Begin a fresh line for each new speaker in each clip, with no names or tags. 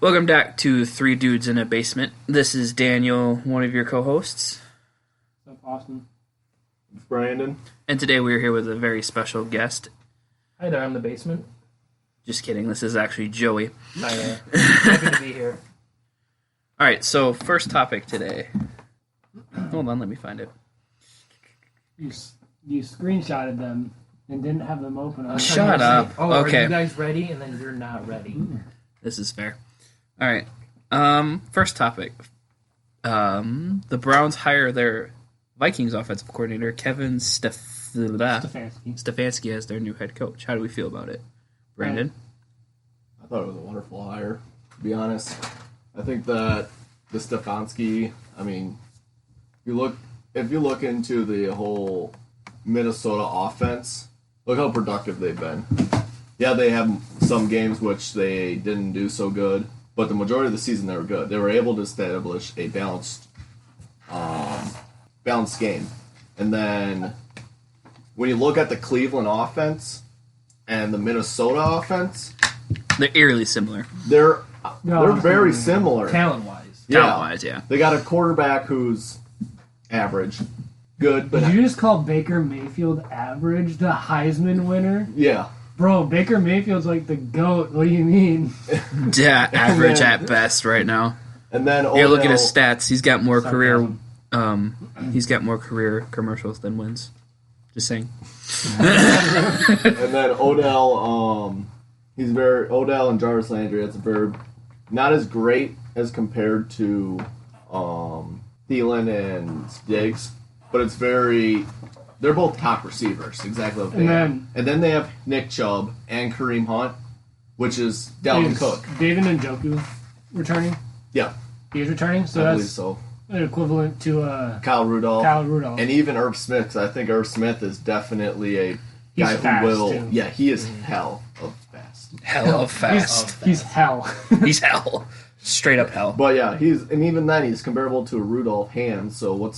Welcome back to Three Dudes in a Basement. This is Daniel, one of your co-hosts.
What's up, Austin?
It's Brandon.
And today we're here with a very special guest.
Hi there, I'm the basement.
Just kidding, this is actually Joey.
Hi there. Happy to be here.
Alright, so first topic today. Hold on, let me find it.
You screenshotted them and didn't have them open.
Shut up. Okay.
Are you guys ready? And then you're not ready.
This is fair. Alright, first topic. The Browns hire their Vikings offensive coordinator, Kevin Stefanski, as their new head coach. How do we feel about it? Brandon?
I thought it was a wonderful hire, to be honest. I think that the Stefanski, if you look into the whole Minnesota offense, look how productive they've been. Yeah, they have some games which they didn't do so good, but the majority of the season they were good. They were able to establish a balanced game. And then when you look at the Cleveland offense and the Minnesota offense,
They're eerily similar.
they're very similar.
Talent-wise.
Talent-wise, yeah.
They got a quarterback who's average. Good, but
Did you just call Baker Mayfield average, the Heisman winner?
yeah.
Bro, Baker Mayfield's like the GOAT. What do you mean?
Yeah, average at best right now.
And then
Here, look at his
Odell,
stats. He's got more career
Sarcasm.
commercials than wins. Just saying.
and then Odell, Odell and Jarvis Landry. That's not as great as compared to Thielen and Diggs, but it's they're both top receivers, exactly what they have. And then they have Nick Chubb and Kareem Hunt, which is Dalvin Cook.
David Njoku returning?
Yeah,
He is returning, so
I believe
that's
so.
an equivalent to
Kyle Rudolph.
And
And even Irv Smith, because I think Irv Smith is definitely a
He's
guy
fast,
who will...
too.
Yeah, he is hell of fast.
Hell of fast.
he's hell.
He's hell. Straight up hell.
But yeah, even then he's comparable to a Rudolph hand. So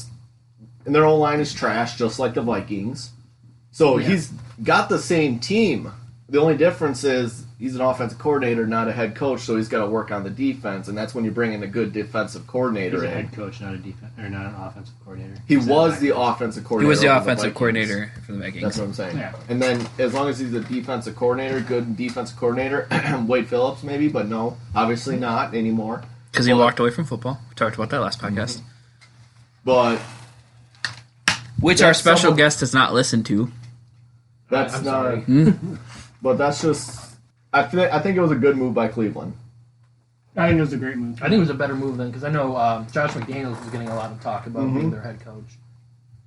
and their O-line is trash, just like the Vikings. So he's got the same team. The only difference is he's an offensive coordinator, not a head coach. So he's got to work on the defense, and that's when you bring in a good defensive coordinator.
He's a
in.
head coach, not an offensive coordinator.
He was the offensive coordinator.
He was the
over
offensive
Vikings.
coordinator for the Vikings.
That's what I'm saying.
Yeah.
And then as long as he's a defensive coordinator, good defensive coordinator, Wade Phillips maybe, but no, obviously not anymore.
Because he walked away from football. We talked about that last podcast.
But
Which our special guest has not listened to.
that's
I'm
not.
sorry.
But that's just. I think it was a good move by Cleveland.
I think it was a great move.
I think it was a better move then, because I know Josh McDaniels was getting a lot of talk about being their head coach.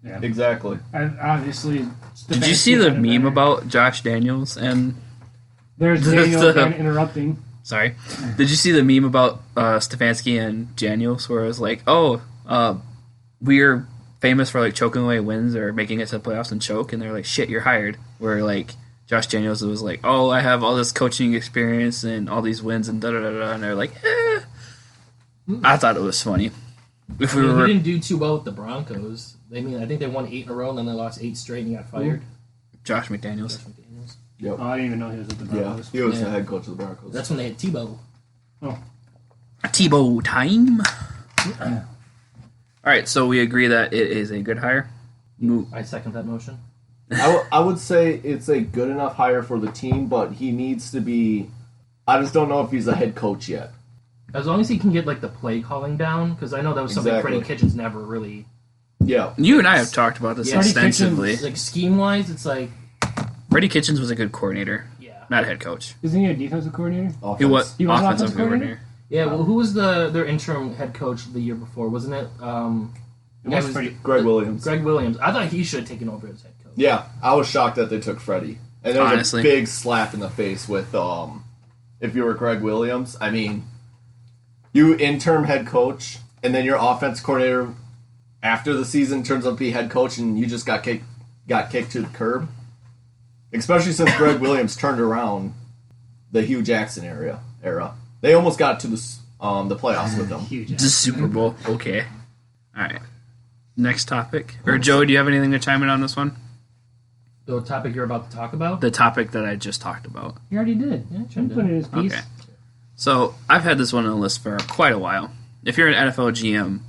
Yeah.
Exactly.
And obviously,
Did you see the meme about Josh Daniels and...
There's Daniel kind of interrupting.
Sorry. Did you see the meme about Stefanski and Daniels where it was like, we're famous for like choking away wins or making it to the playoffs and choke, and they're like, shit, you're hired. Where like Josh Daniels was like, oh, I have all this coaching experience and all these wins and da-da-da-da, and they're like, eh. I thought it was funny.
He didn't do too well with the Broncos. I think they won 8 in a row, and then they lost 8 straight, and he got fired.
Josh McDaniels.
Josh McDaniels.
Yep.
Oh, I didn't even know he was at the Broncos.
He was the head coach of the Broncos.
That's when they had Tebow.
Oh.
Tebow time. All right, so we agree that it is a good hire.
I second that motion.
I would say it's a good enough hire for the team, but he needs to be. I just don't know if he's a head coach yet.
As long as he can get like the play calling down, because I know that was something
Exactly.
Freddie Kitchens never really.
Yeah.
You and I have talked about this
Yeah.
extensively.
Like scheme wise, it's like
Freddie Kitchens was a good coordinator, not a head coach.
Isn't he a defensive coordinator?
Offense.
He was
He was
offensive
offensive coordinator?
coordinator.
yeah. Well, who was their interim head coach the year before? Wasn't it?
It was pretty.
Greg Williams.
Greg Williams. I thought he should have taken over as head coach.
Yeah, I was shocked that they took Freddie. And there was
Honestly.
a big slap in the face with if you were Greg Williams. I mean, you interim head coach, and then your offense coordinator after the season turns out to be head coach, and you just got kicked to the curb. Especially since Greg Williams turned around the Hugh Jackson era. They almost got to the playoffs with him.
Huge.
The Super Bowl. Okay. All right. Next topic. Or Joe, do you have anything to chime in on this one?
The topic you're about to talk about?
The topic that I just talked about.
He already did.
Yeah,
He put in his piece.
Okay. So I've had this one on the list for quite a while. If you're an NFL GM,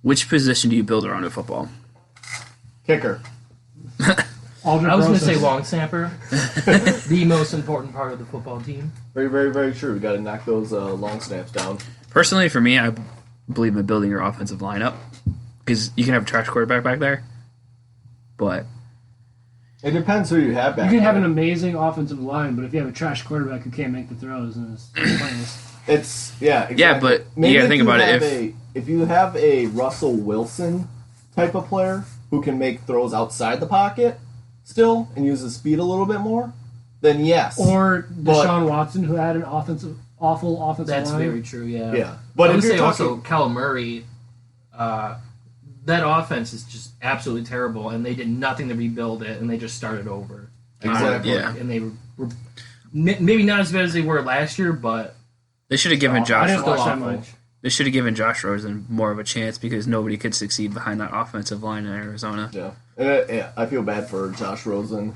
which position do you build around in football?
Kicker.
I was going to say long snapper. The most important part of the football team.
Very, very, very true. We got to knock those long snaps down.
Personally, for me, I believe in building your offensive lineup because you can have a trash quarterback back there, but
it depends who you have back
You can have
there.
an amazing offensive line, but if you have a trash quarterback who can't make the throws, then it's pointless.
It's exactly.
Yeah, but you gotta think about it.
If you have a Russell Wilson type of player who can make throws outside the pocket still and use his speed a little bit more, then yes.
Or Deshaun Watson, who had an awful offensive
That's
line.
very true, yeah.
Yeah.
But I
But
would
if you're
say
talking,
also Kyle Murray, that offense is just absolutely terrible, and they did nothing to rebuild it, and they just started over.
Exactly.
Yeah.
And they were maybe not as bad as they were last year, but
they should have given
I
Josh.
didn't watch that
awful.
much.
They should have given Josh Rosen more of a chance because nobody could succeed behind that offensive line in Arizona.
yeah. Yeah, I feel bad for Josh Rosen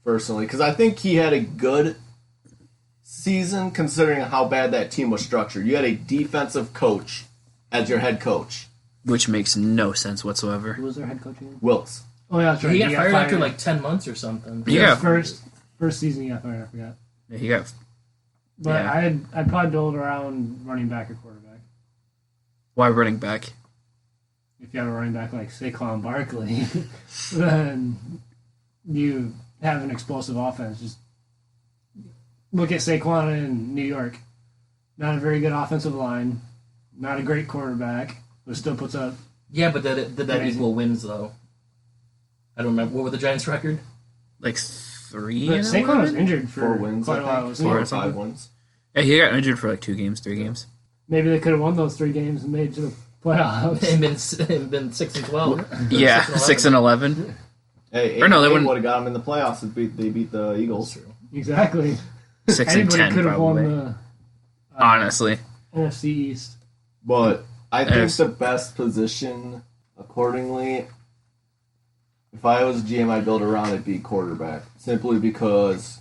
personally because I think he had a good season considering how bad that team was structured. You had a defensive coach as your head coach,
Which makes no sense whatsoever.
Who was their head coach again?
Wilkes.
Oh, yeah, that's right.
he got fired after like 10 months or something.
Yeah.
First season he got fired, I forgot.
Yeah, he got.
But
Yeah.
I'd probably build around running back or quarterback.
Why running back?
If you have a running back like Saquon Barkley, then you have an explosive offense. Just look at Saquon in New York. Not a very good offensive line, not a great quarterback, but still puts up.
Yeah, but did that
Amazing.
equal wins, though? I don't remember. What was the Giants' record?
Like 3?
But Saquon was injured for
4 wins,
quite
I
a while.
think.
wasn't
4
he?
or 5 wins.
Yeah, he got injured for like 2 games, 3 games.
Maybe they could have won those 3 games and made it to the playoffs.
and been 6-12.
Yeah, 6 and 11.
Hey,
Or no, they
would
wouldn't-
have got him in the playoffs if they beat the Eagles.
Exactly.
6 and
Anybody
10
could have won
probably.
the
Honestly,
NFC East.
But I think
Yes.
the best position, accordingly, if I was GM, I'd build around it be quarterback. Simply because,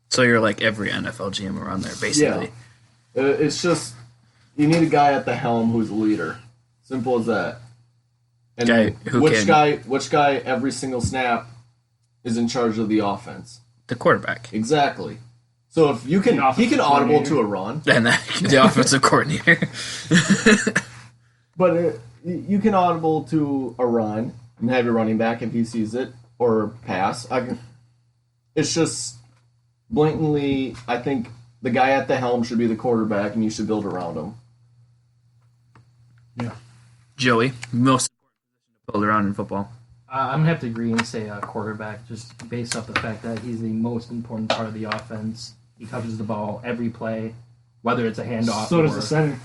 so you're like every NFL GM around there, basically.
it's just, you need a guy at the helm who's a leader. Simple as that. And
Guy who
which
can-
guy every single snap is in charge of the offense.
The quarterback,
Exactly. So if you can,
The offensive
he can audible
coordinator.
to a run,
and the offensive coordinator.
but you can audible to a run and have your running back if he sees it or pass. It's just blatantly. I think the guy at the helm should be the quarterback, and you should build around him.
Yeah.
Joey, most important position to build around in football.
I'm going to have to agree and say quarterback, just based off the fact that he's the most important part of the offense. He covers the ball every play, whether it's a handoff
So
or...
does the center.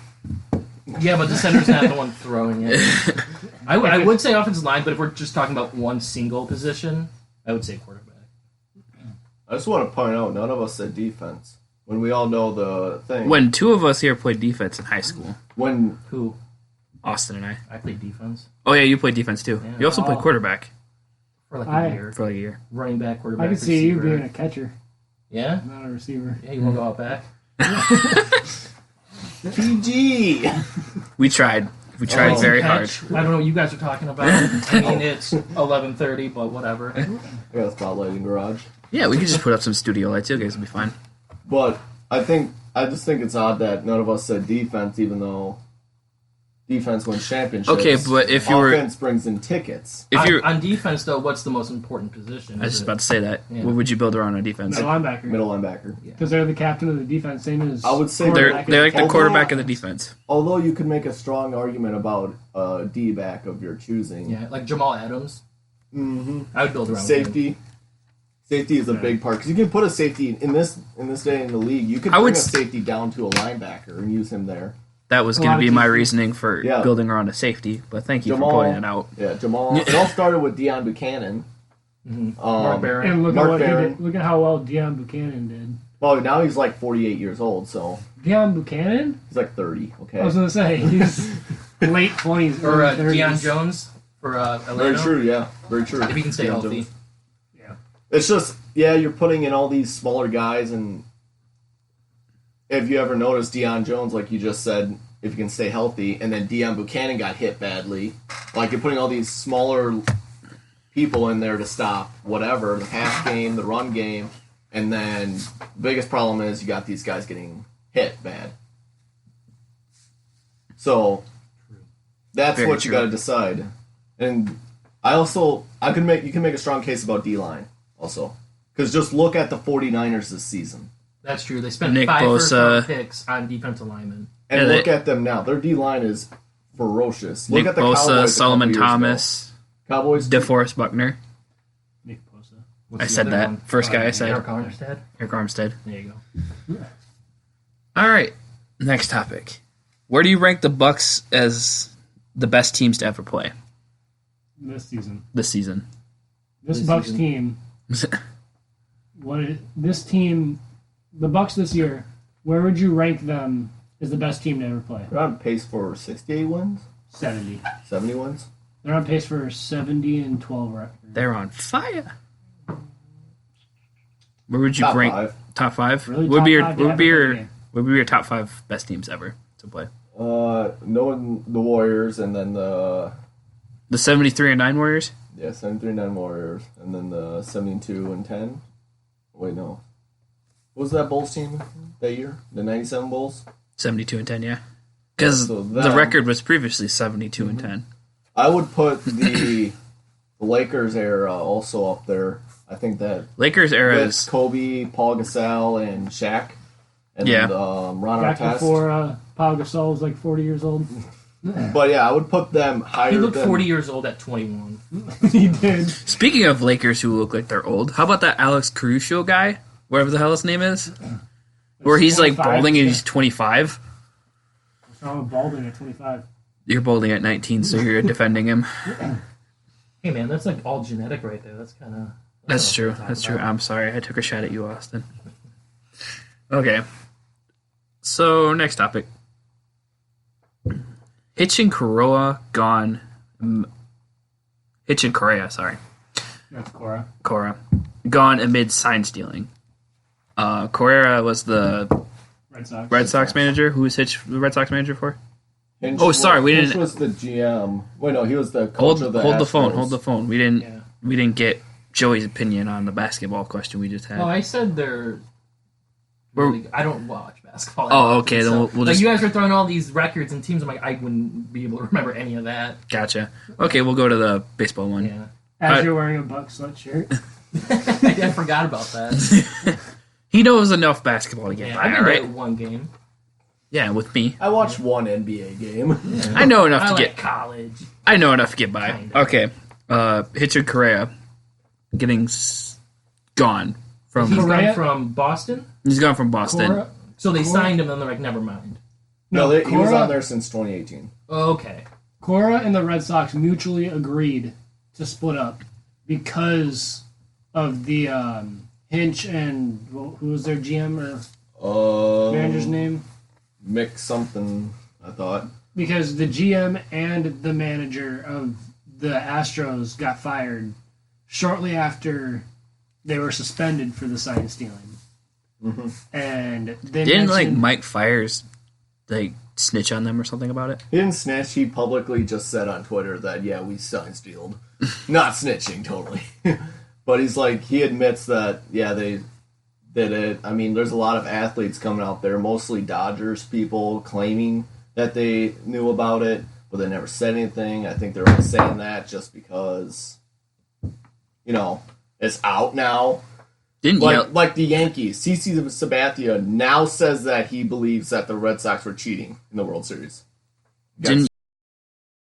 Yeah, but the center's not the one throwing it. I would say offensive line, but if we're just talking about one single position, I would say quarterback.
I just want to point out, none of us said defense when we all know the thing.
When 2 of us here played defense in high school,
When
Who?
Austin and I.
I played defense
Oh yeah, you played defense too.
Yeah.
You also played quarterback
for like
I-
a year.
for like a year.
Running back, quarterback,
I could see you
receiver.
being a catcher,
Yeah?
not a receiver.
Yeah, you want to go out back?
PG.
We tried. We tried
Oh.
very hard.
Catch. I don't know what you guys are talking about. I mean, it's 11:30, but whatever.
I got a spotlighting garage.
Yeah, we could just put up some studio lights. You guys will be fine.
But I just think it's odd that none of us said defense, even though defense wins championships.
Okay, but if you were,
offense brings in tickets.
if you're,
on defense, though, what's the most important position?
I was
Is
just
it-
about to say that.
Yeah.
What would you build around on defense?
Middle linebacker.
Middle linebacker.
Because they're the captain of the defense, same as
I would say
They're
quarterback
they're
is
like the
Although-
quarterback of the defense.
Although you could make a strong argument about a D-back of your choosing.
Yeah, like Jamal Adams.
Mm-hmm.
I would build around him.
Safety. Safety is a big part because you can put a safety in this day in the league. You could
I
bring
would
a
s-
safety down to a linebacker and use him there.
That was
A
going
lot
to
of
be my
teams-
reasoning for
Yeah.
building around a safety. But thank you
Jamal-
for pointing it out.
Yeah, Jamal. It all started with Deion Buchanan.
Mark Barron.
And look
Mark
at what he
Barron.
did. Look at how well Deion Buchanan did.
Well, now he's like 48 years old, so
Deion Buchanan?
he's like 30. Okay,
I was gonna say he's late 20s
Or
early 30s.
Deion Jones for Atlanta.
very true. Yeah, very true.
If he can stay
Deion
healthy.
Jones. It's just you're putting in all these smaller guys, and if you ever noticed Deion Jones, like you just said, if you can stay healthy, and then Deion Buchanan got hit badly, like you're putting all these smaller people in there to stop whatever, the pass game, the run game, and then the biggest problem is you got these guys getting hit bad. So that's
Very
what you
true.
got to decide. And you can make a strong case about D-line also. Because just look at the 49ers this season.
That's true. They spent
Nick
5
Bosa.
first-round picks on defensive linemen.
And
Yeah,
look at them now. Their D-line is ferocious. Look
Nick
at the
Bosa,
Cowboys
Solomon
a couple years
Thomas,
ago. Cowboys.
DeForest Buckner.
Nick Bosa.
What's
I
the
said
other
that.
one?
First guy I said.
Eric Armstead.
Eric Armstead.
There you go.
All right. Next topic. Where do you rank the Bucks as the best teams to ever play
This season.
this season?
This
This
Bucks
season.
team. This team, the Bucks this year, where would you rank them as the best team to ever play?
They're on pace for 68 wins?
70.
70 wins?
They're on pace for 70-12 record.
They're on fire. Where would you
Top
rank?
5.
Top 5?
Really,
Would
top
be your
five,
would
yeah,
be your
okay.
would be your top 5 best teams ever to play?
Knowing the Warriors and then the
The 73-9 Warriors.
73-9 Warriors and then the 72-10. Wait, no. What was that Bulls team that year? The 97 Bulls?
72-10, yeah. Because
So
the
them-
record was previously 72-10.
I would put the Lakers era also up there. I think that
Lakers era
with
is
Kobe, Paul Gasol, and Shaq. And
Yeah.
Ron
Back
Artest.
before Pau Gasol was like 40 years old.
But yeah, I would put them higher
He looked
than
40 years old at 21.
He did.
Speaking of Lakers who look like they're old, how about that Alex Caruso guy, whatever the hell his name is, where he's like
25,
balding and
yeah.
he's 25.
What's wrong with balding at 25?
You're balding at 19, so you're defending him.
Hey, man, that's like all genetic right there. That's kind of...
That's true. That's true. I'm sorry. I took a shot at you, Austin. Okay. So, next topic. Hitchin Correa gone. Hitchin Correa, sorry.
That's Cora.
Cora. Gone amid sign stealing. Correa was the
Red Sox.
Red Sox manager. Who was Hitch the Red Sox manager for?
Hinch
Oh, sorry, we
Hinch
didn't-
was the GM. Wait, no, he was the coach
Hold
of the
the phone.
Astros.
Hold the phone. We didn't get Joey's opinion on the basketball question we just had.
Oh, I said they're...
We're-
Really, I don't watch basketball.
Oh, okay, then we'll
like
just-
you guys are throwing all these records and teams. I'm like, I wouldn't be able to remember any of that.
Gotcha. Okay, we'll go to the baseball one.
Yeah,
As you're wearing a Buck sweatshirt.
I forgot about that.
He knows enough basketball to get
Yeah,
by,
I've been
all
there
right?
at one game.
Yeah, with me.
I watched one NBA game.
I know enough
I
to
like
get.
college.
I know enough to get by.
Kinda.
Okay. Hitcher Correa getting gone from.
He's
Correa?
gone from Boston,
He's gone from Boston.
Cora.
so they
Cora?
signed him, and they're like, never mind.
No, he was
Cora-
on there since 2018.
Okay.
Cora and the Red Sox mutually agreed to split up because of the Hinch and who was their GM or manager's name?
Mick something, I thought.
Because the GM and the manager of the Astros got fired shortly after they were suspended for the sign stealing.
Mm-hmm.
And they
Didn't like
mentioned-
Mike Fires like snitch on them or something about it?
He didn't snitch. He publicly just said on Twitter that, yeah, we sign stealed. Not snitching, totally. But he's like, he admits that, yeah, they did it. I mean, there's a lot of athletes coming out there, mostly Dodgers people, claiming that they knew about it, but they never said anything. I think they're only saying that just because, you know, it's out now.
Didn't
Like the Yankees. CC Sabathia now says that he believes that the Red Sox were cheating in the World Series.
didn't